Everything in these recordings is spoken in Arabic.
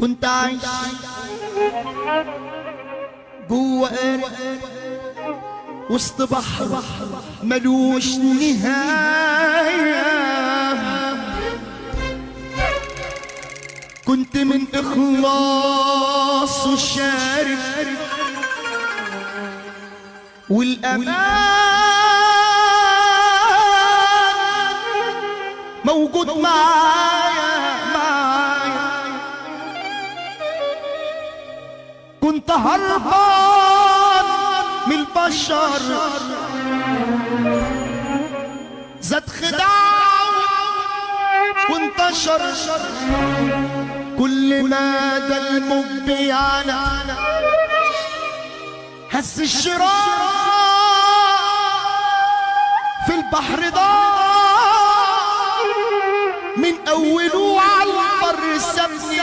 كنت عايش جوه قارب وسط بحر ملوش نهاية. كنت من إخلاص وشارب والأمان موجود معايا. كنت هربان من البشر زاد خداع وانتشر كل ما ده المبيعنا هز الشراع في البحر ضاع من أوله على البر سابني.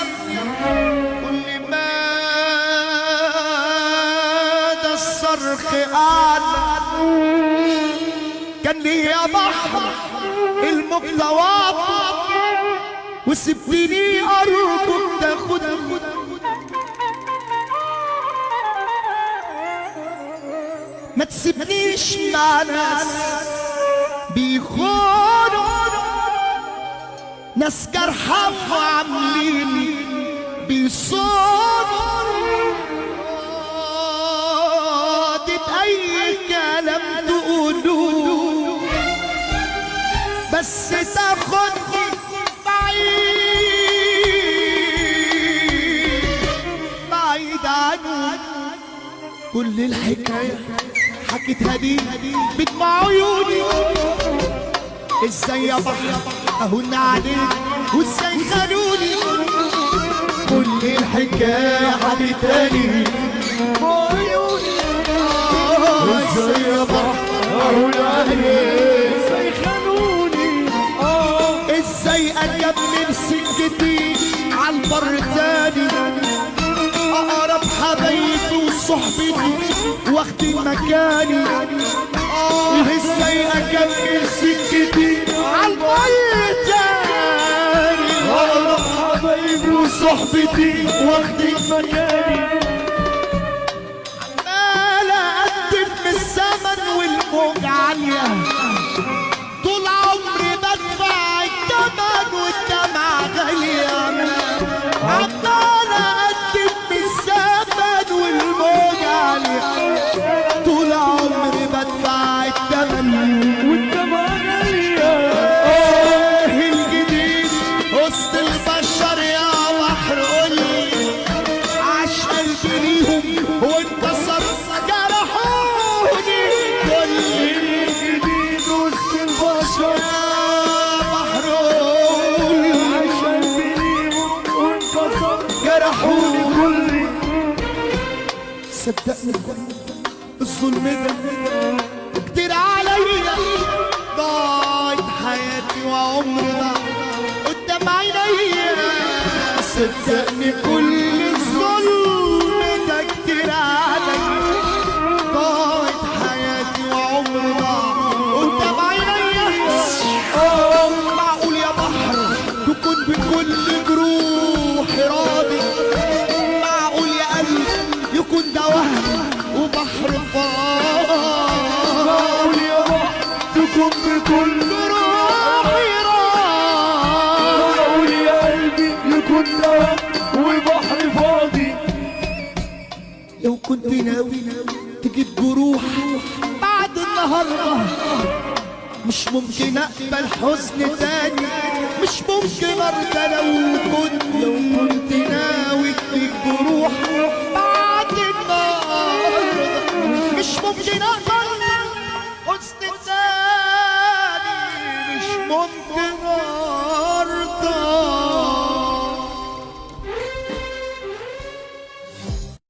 كل ما ده الصرخ أعلى كان ليا بحر الموج واطي وسبتني أرجوك تاخدني. ما تسيبنيش مع ناس بيخونوا، ناس جرحى وعاملين بيصونوا بأي كلام تقولوه بس تاخدني بعيد عنك. كل الحكاية حكيتها دي بدمع عيوني. ازاي يا بحر اهون عليك وازاي خانوني. كل الحكاية حكيتها لي بدمع عيوني. ازاي يا بحر اهون عليك ازاي خانوني. ازاي اكمل سكتي عالبر تاني. اقرب حبايبي وصحبتي واخدين مكاني. ازاي اكمل سكتي عالبر تاني. اقرب حبايبي وصحبتي واخدين مكاني. عمال اقدم من الزمن والموج عالية طول عمري بدفع الثمن والدمعة غالية. عمال اقدم من الزمن والموج عالية طول عمري بدفع الثمن والدمعة غالية. الجديد وسط البشر يا بحر قولي عاش قلبي ليهم وانكسر جرحوني. كل الجديد وسط البشر يا بحر قولي عاش قلبي ليهم وانكسر جرحوني. كل صدقني الظلم ده كتير عليا. ضاعت حياتي وعمري ضاع قدام عينيا. صدقني كل الظلم ده كتير عليا. ضاعت حياتي وعمري ضاع قدام عينيا. معقول يا بحر تكون بكل جروحي راضي؟ معقول يا قلب يكون ده وهم وبحر فاضي؟ معقول يا بحر تكون بكل جروحي راضي؟ معقول يا قلبي يكون ده وهم وبحر فاضي؟ لو كنت ناوي تجيب جروح بعد النهارده مش ممكن اقبل حزن تاني. مش ممكن ارضى لو